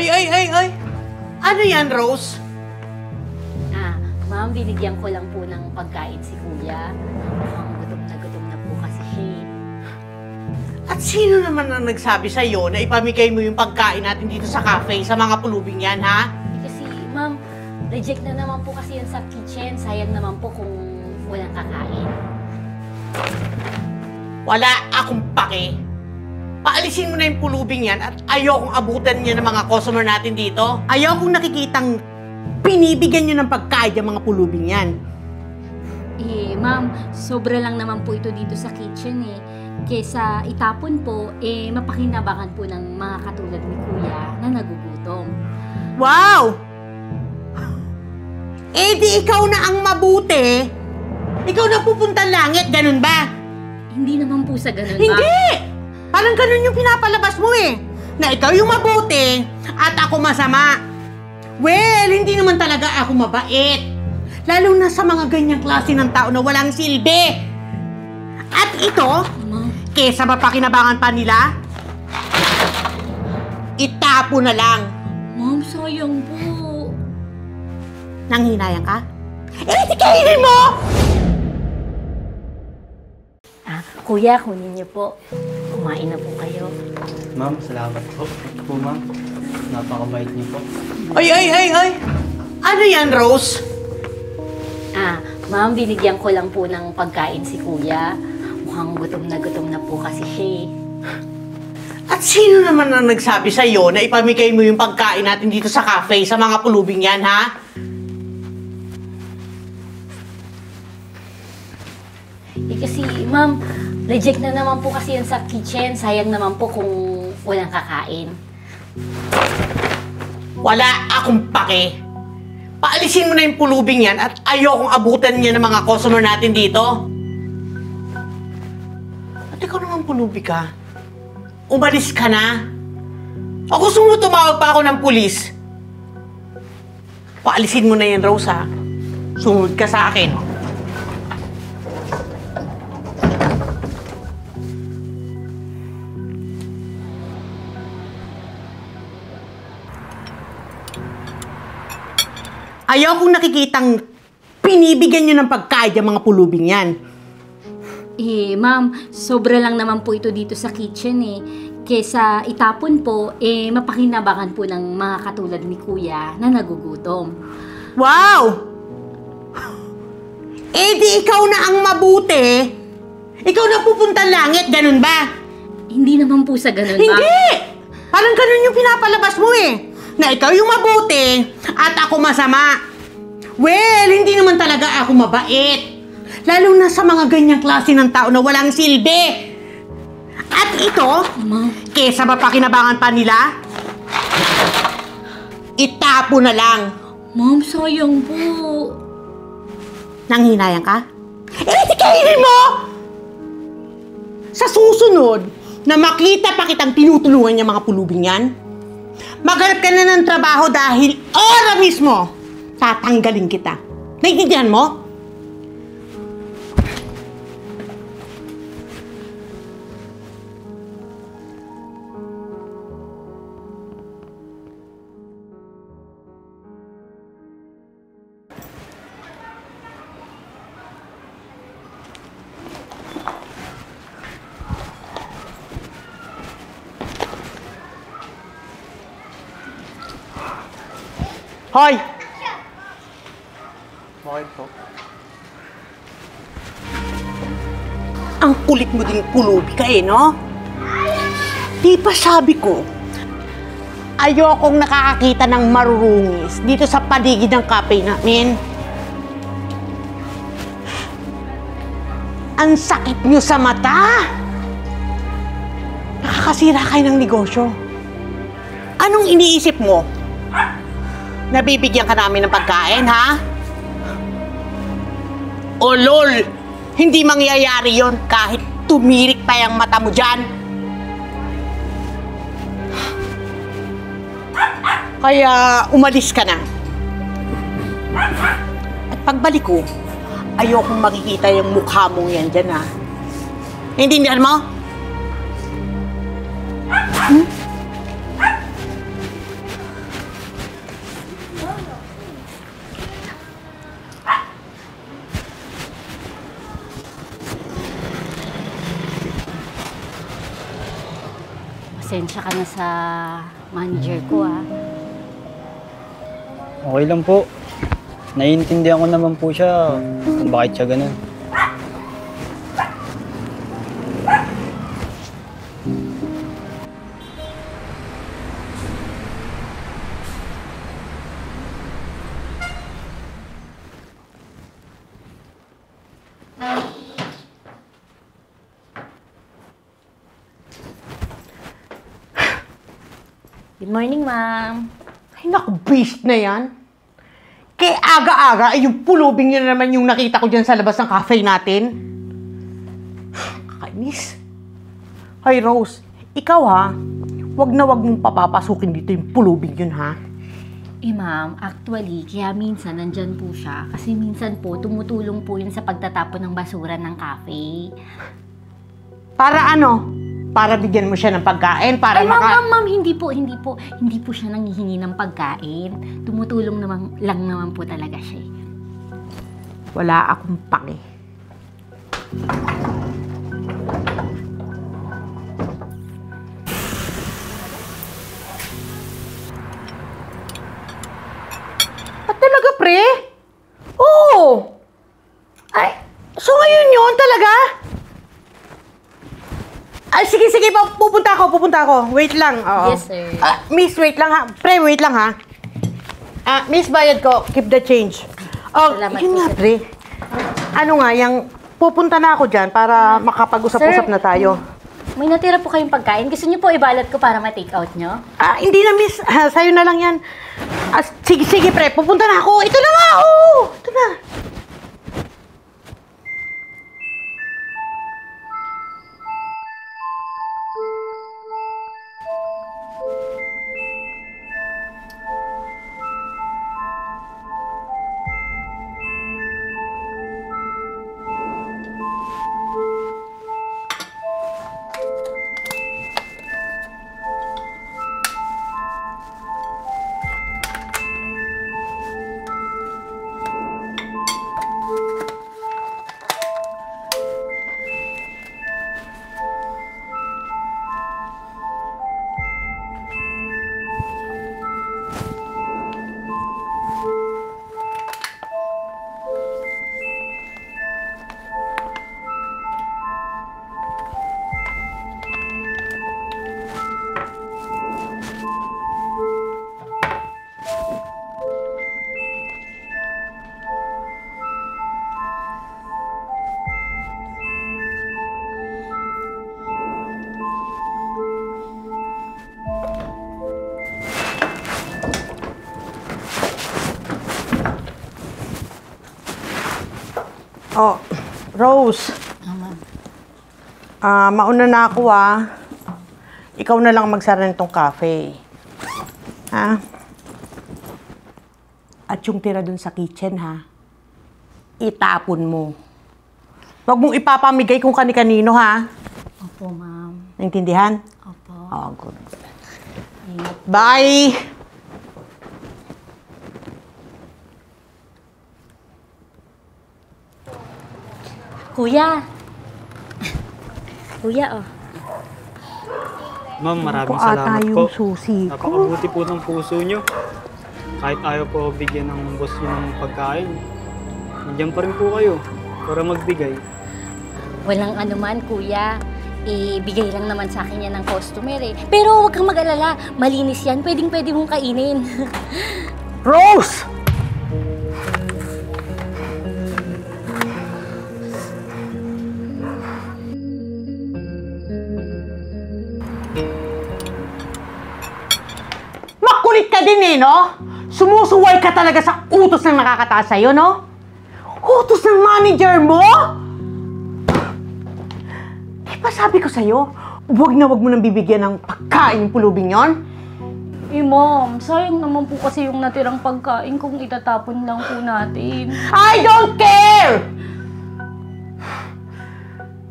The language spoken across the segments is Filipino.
Ay! Ano yan, Rose? Ma'am, binigyan ko lang po ng pagkain si Kuya. Mukhang gutom na po kasi siya. At sino naman ang nagsabi sa'yo na ipamigay mo yung pagkain natin dito sa cafe sa mga pulubing yan, ha? Kasi, ma'am, reject na naman po kasi yun sa kitchen. Sayang naman po kung walang kakain. Wala akong pake. Paalisin mo na yung pulubing yan at ayokong abutan niya ng mga customer natin dito. Ayokong nakikitang pinibigyan niyo ng pagkain yung mga pulubing yan. Ma'am, sobra lang naman po ito dito sa kitchen Kesa itapon po, mapakinabangan po ng mga katulad ni Kuya na nagugutom. Wow! Di ikaw na ang mabuti. Ikaw na pupunta langit, ganun ba? Hindi naman po sa ganun, Hindi! Parang ganun yung pinapalabas mo na ikaw yung mabuti at ako masama. Well, hindi naman talaga ako mabait. Lalo na sa mga ganyang klase ng tao na walang silbi. At ito, kesa mapakinabangan pa nila, itapo na lang. Ma'am, sayang po. Nanghinayang ka? Di kainin mo! Kuya, kunin niyo po. Kumain na po kayo. Ma'am, salamat po. Ito po, ma'am. Napakabait niyo po. Ay! Ano yan, Rose? Ma'am, binigyan ko lang po ng pagkain si Kuya. Mukhang gutom na po kasi siya. At sino naman ang nagsabi sa'yo na ipamigay mo yung pagkain natin dito sa cafe sa mga pulubing yan, ha? Kasi, ma'am, reject na naman po kasi yan sa kitchen. Sayang naman po kung walang kakain. Wala akong pake. Paalisin mo na yung pulubing yan at ayokong abutan niya ng mga customer natin dito. At ikaw naman pulubi ka. Umalis ka na. O gusto mo tumawag pa ako ng pulis? Paalisin mo na yan, Rose, ha? Sumunod ka sa akin. Ayokong nakikitang pinibigyan niyo ng pagkain yung mga pulubing yan. Ma'am, sobra lang naman po ito dito sa kitchen Kesa itapon po, mapakinabangan po ng mga katulad ni Kuya na nagugutom. Wow! Di ikaw na ang mabuti. Ikaw na pupunta langit, ganun ba? Hindi naman po sa ganun, ma'am. Hindi! Parang ganun yung pinapalabas mo na ikaw yung mabuti at ako masama. Well, hindi naman talaga ako mabait. Lalo na sa mga ganyang klase ng tao na walang silbi. At ito, kesa mapakinabangan pa nila, itapo na lang. Ma'am, sayang po. Nanghinayang ka? Di kainin mo! Sa susunod, na makita pa kitang tinutulungan niya mga pulubing yan, maghanap ka na ng trabaho dahil ora mismo tatanggalin kita. Naiintindihan mo? Hoy! Bakit po? Ang kulit mo ding pulubi ka no? Di ba sabi ko, ayokong nakakakita ng marurungis dito sa paligid ng cafe namin. Ang sakit nyo sa mata! Nakakasira kayo ng negosyo. Anong iniisip mo? Nabibigyan ka namin ng pagkain, ha? O lol, hindi mangyayari yon kahit tumirik pa yung mata mo dyan. Kaya umalis ka na. At pagbalik ko, ayokong makikita yung mukha mong yan dyan, ha? Naintindihan mo? pasensya ka na sa manager ko, ah. Okay lang po. Naiintindihan ko naman po siya kung bakit siya ganun. Good morning, ma'am. Ay, naku, beast na yan. Kaya aga-aga, ay yung pulubing yun naman yung nakita ko dyan sa labas ng cafe natin. Kakainis. Ay, Rose, ikaw ha, wag na wag mong papapasukin dito yung pulubing yun ha. Ma'am, actually, kaya minsan nandyan po siya. Kasi minsan po, tumutulong po yun sa pagtatapon ng basura ng cafe. Para ano? Para bigyan mo siya ng pagkain, para Ay, ma'am, hindi po siya nanghihingi ng pagkain. Tumutulong naman, lang naman po talaga siya. Wala akong pake. At talaga, pre? Oo! Ay, so ngayon yun talaga? Ay, sige, pupunta ako. Wait lang. Oo. Yes, sir. Miss, wait lang ha. Pre, wait lang ha. Miss, bayad ko. Keep the change. Oh, Salamat yun po, nga, sir. pre. Ano nga, pupunta na ako dyan para makapag-usap-usap Sir. na tayo. May natira po kayong pagkain. Gusto niyo po ibalot ko para ma-take out niyo? Hindi na, miss. Sa'yo na lang yan. Sige, pre. Pupunta na ako. Ito na nga, Ito na. Oh, Rose. Mauna na ako Ikaw na lang magsara nitong cafe. Ha? At yung tira dun sa kitchen, ha? Itapon mo. Huwag mong ipapamigay kung kani-kanino, ha? Opo, ma'am. Naintindihan? Opo. Oh, good. Bye! Kuya. Kuya, oh. Ma'am, maraming Ito ata salamat yung po. susi ko. Napakabuti po ng puso nyo. Kahit ayaw po bigyan ng boss nyo ng pagkain, nandiyan pa rin po kayo para magbigay. Walang anuman, kuya. Ibigay lang naman sa akin yan ng customer eh. Pero huwag kang mag-alala. Malinis yan. Pwedeng-pwede mong kainin. Rose! Makulit ka din no? Sumusuway ka talaga sa utos ng nakakataas sa'yo, no? Utos ng manager mo? Di ba sabi ko sa'yo, huwag na huwag mo nang bibigyan ng pagkain yung pulubing yon? Ma'am, sayang naman po kasi yung natirang pagkain kung itatapon lang po natin. I don't care!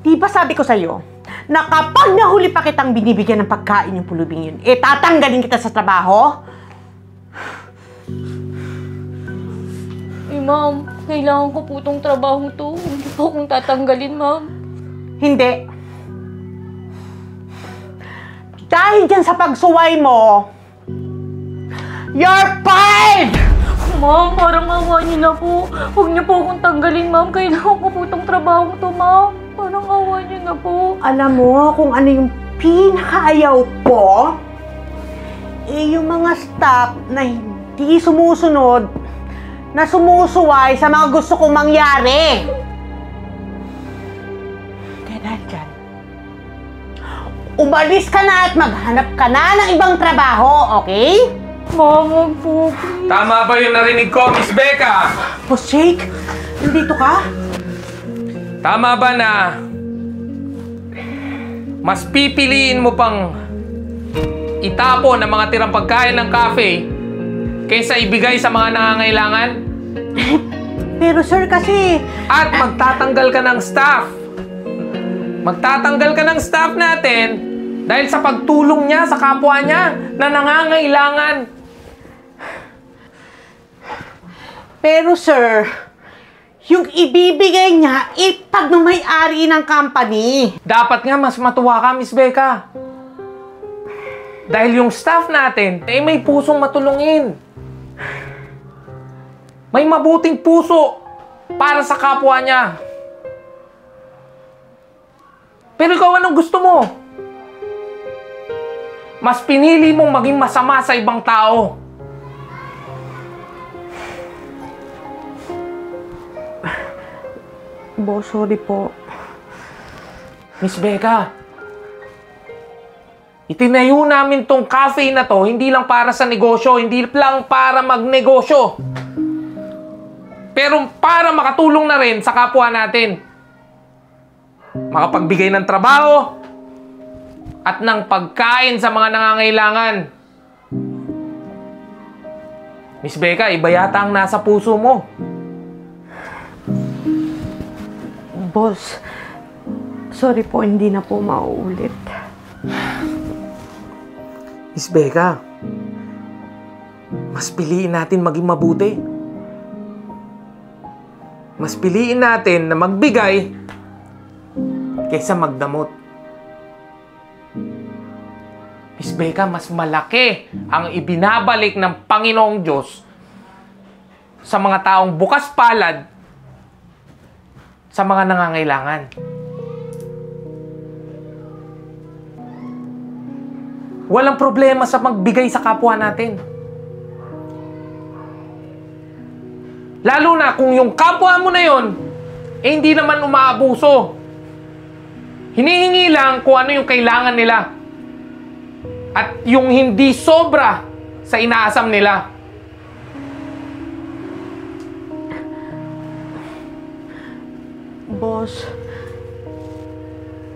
Di ba sabi ko sa'yo, na kapag nahuli pa kitang binibigyan ng pagkain yung pulubing yun, tatanggalin kita sa trabaho? Ma'am, kailangan ko po itong trabaho to. Hindi po akong tatanggalin, ma'am. Hindi. Dahil dyan sa pagsuway mo, you're fired! Ma'am, parang awa niyo na po. Huwag niyo po akong tanggalin, ma'am. Kailangan ko po itong trabaho to, ma'am. Parang awa niyo na po. Alam mo kung ano yung pinakaayaw ko? Yung mga staff na hindi sumusunod, na sumusuway sa mga gusto kong mangyari. Kaya dahil dyan, umalis ka na at maghanap ka na ng ibang trabaho, okay? Ma'am, huwag po, please. Tama ba yung narinig ko, Miss Becca? Boss Jake, nandito ka? Tama ba na mas pipiliin mo pang itapon ang mga tirang pagkain ng cafe kaysa ibigay sa mga nangangailangan? Pero sir kasi... At magtatanggal ka ng staff. Magtatanggal ka ng staff natin dahil sa pagtulong niya sa kapwa niya na nangangailangan. Pero sir, yung ibibigay niya, ipag ng may-ari ng company. Dapat nga mas matuwa ka, Miss Becca. Dahil yung staff natin, may pusong matulungin. May mabuting puso para sa kapwa niya. Pero ikaw, anong gusto mo? Mas pinili mong maging masama sa ibang tao. Boss, sorry po. Miss Becca, itinayo namin tong cafe na to hindi lang para sa negosyo, hindi lang para magnegosyo. Pero para makatulong na rin sa kapwa natin. Makapagbigay ng trabaho at ng pagkain sa mga nangangailangan. Miss Becca, iba yata ang nasa puso mo. Boss, sorry po, hindi na po mauulit. Miss Becca, mas piliin natin maging mabuti. Mas piliin natin na magbigay kaysa magdamot. Miss Becca, mas malaki ang ibinabalik ng Panginoong Diyos sa mga taong bukas palad sa mga nangangailangan. Walang problema sa magbigay sa kapwa natin. Lalo na kung yung kapwa mo na yon, hindi naman umaabuso. Hinihingi lang kung ano yung kailangan nila. At yung hindi sobra sa inaasam nila. Boss,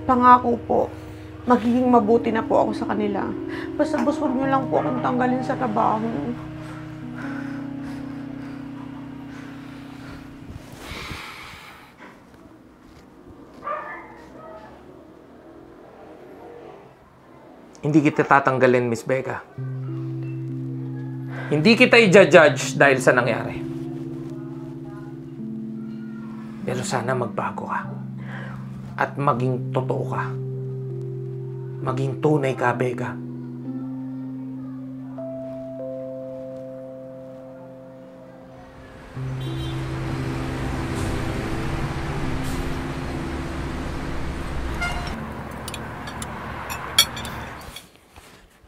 pangako po, magiging mabuti na po ako sa kanila. Basta boss, huwag niyo lang po akong tanggalin sa trabaho. Hindi kita tatanggalin, Miss Becca. Hindi kita i-judge dahil sa nangyari. Pero sana magbago ka. At maging totoo ka. Maging tunay ka, Becca.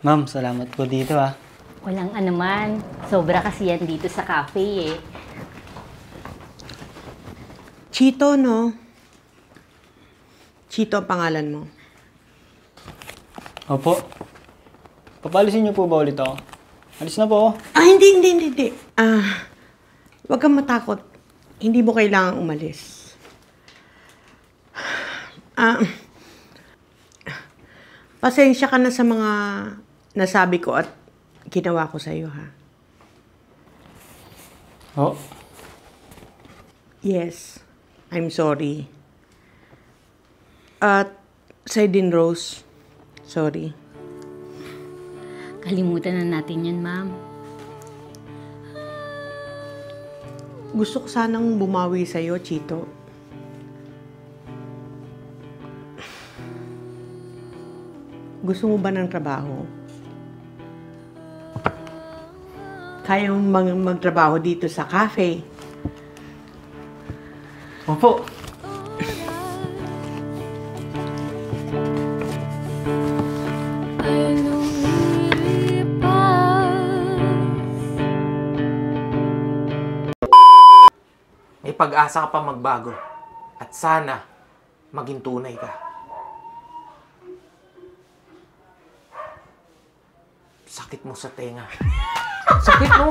Ma'am, salamat po dito ah. Walang anuman. Sobra kasi yan dito sa cafe eh. Chito, no? Chito ang pangalan mo. Opo. Papalisin niyo po ba ulit ako? Alis na po. Hindi. Huwag kang matakot. Hindi mo kailangang umalis. Pasensya ka na sa mga nasabi ko at ginawa ko sa'yo, ha? Oh, Yes, I'm sorry. At sa'yo din, Rose. Sorry. Kalimutan na natin yun, ma'am. Gusto ko sanang bumawi sa'yo, Chito. Gusto mo ba ng trabaho? Kaya mo magtrabaho dito sa cafe? Opo. May pag-asa ka pa magbago. At sana, maging tunay ka. Sakit mo sa tenga. Sakit mo.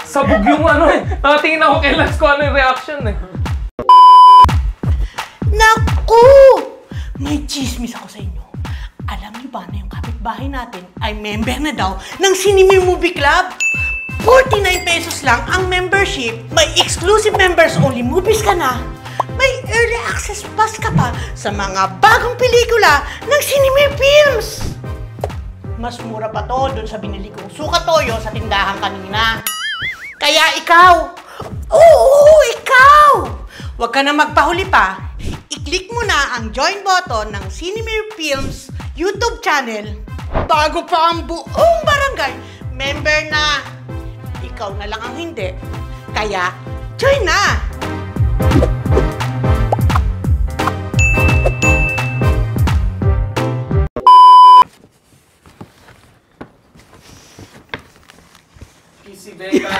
Sabog yung ano eh. Nakatingin ako kay Lance ko ano yung reaction eh. Naku! May chismis ako sa inyo. Alam niyo ba na yung kapitbahay natin ay member na daw ng Cinema Movie Club? 49 pesos lang ang membership. May exclusive members only movies ka na. May early access pass ka pa sa mga bagong pelikula ng Cinema Films. Mas mura pa to dun sa binili kong suka toyo sa tindahan kanina. Kaya ikaw, oo, ikaw! Huwag ka na magpahuli pa. I-click mo na ang join button ng Cinema Films YouTube channel bago pa ang buong barangay member na. Ikaw na lang ang hindi. Kaya, join na! Easy day ka.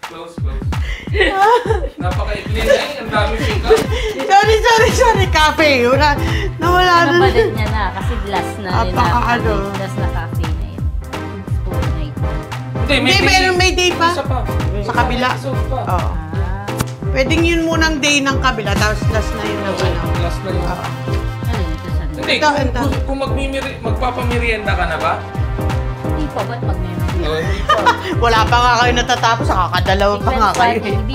Close. Napaka-ikli na eh. Ang dami pick-up. Sorry, cafe. Nawala na. Napalit niya na kasi glass na yun. Ano? Glass na cafe na yun. Spoon night. Hindi, may day pa. Isa pa. Sa kabila. Isa pa. Oo. Pwedeng yun munang day ng kabila, tapos last na yun ng ano. Last na yun. Oo. Ano ito sa Hindi, Ito. kung magpapamerienda ka na ba? Hindi pa, ba't pag meron? Hindi pa. Wala pa nga kayo natatapos, kakadalawa pa nga kayo. Hindi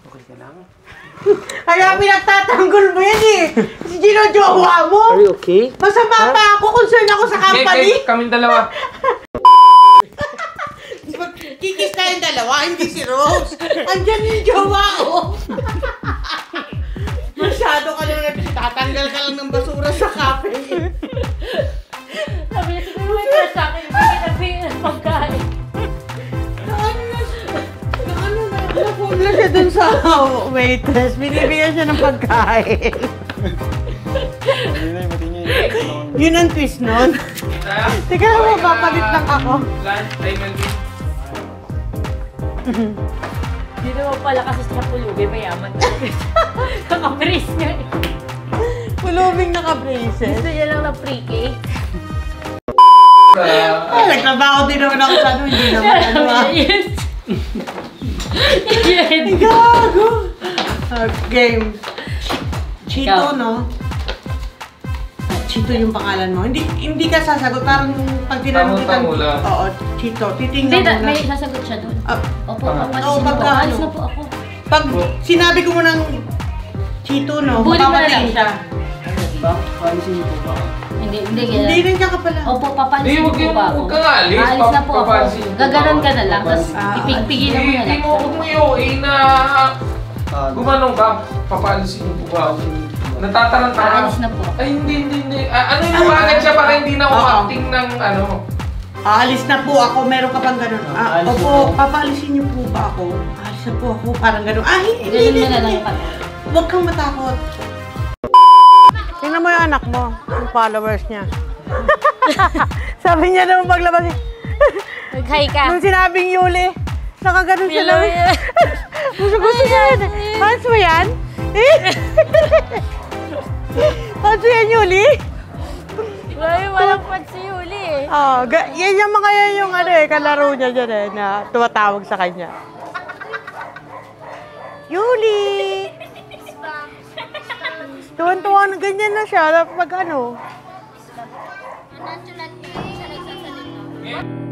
Okay ka lang? Kaya pinagtatanggol mo yan eh. Si Gino-jowa mo. Are you okay? Masama pa ako, concern ako sa company. Kaming dalawa. Kikis tayong dalawa, hindi si Rose. Andyan yung jowa ko. Masyado ka lang tatanggal ka lang ng basura sa cafe. Sabi niya, siguro may crush sa akin, hindi nagbigay ng pagkain. Napugla siya dun sa waitress. Binibigyan siya ng pagkain. Yun ang twist nun. Teka lang, mapapalit lang ako. Lunch, time and meet. Hindi naman pala kasi siya pulubi, mayaman talaga. Kakabris niya eh. Pulubing naka-braces. Gusto niya lang ng pre-cake. Nagtrabaho din naman ako sa ano, hindi naman ano ah. Yes. Yes. Gago! Game. Chito, Ikaw. no? Chito yung pangalan mo. Hindi ka sasagot. Parang pag tinanong kita. Tango lang. Oo, Chito. Hindi, Titingnan mo may na. sasagot siya doon. Ah, Opo, papalis Oo, na po. pagka Alis ano. na po ako. pag sinabi ko mo ng Chito, no? Bulit mo na lang Mapapatingin siya. ka. Hindi Hindi rin siya ka pala. Opo, Hindi, papalisin huwag po yung- ba ako? huwag kang alis. Aalis na po ako. Papalisin po Gaganon ba ka ako? na lang, tapos Ah, pipigilan mo na Hindi lang mo, siya. huwag mo yung na gumanong ka. Papaalisin mo po ba ako? Natataranta. Aalis na po. Ay, hindi. Ano yung agad siya para hindi na umakting ng ano? Aalis na po ako. Meron ka pang ganun. Opo, papaalisin niyo po ba ako? Aalis na po ako. Parang ganun. Hindi. Ganun mo na lang yung Huwag kang matakot. Tingnan mo yung anak mo. Yung followers niya. Sabi niya naman paglabas. Mag-hi ka. Nung sinabing Yuli, nakaganon siya Hello, lang. Gusto niya yan. Fans mo yan? Fans mo yan, Yuli? Walang pan si Yuli eh. Oh, yan yung mga yan yung ano eh, kalaro niya dyan eh, na tumatawag sa kanya. Yuli! Tuwan-tuwa na ganyan na siya, pag ano. Natural siya nagsasalita.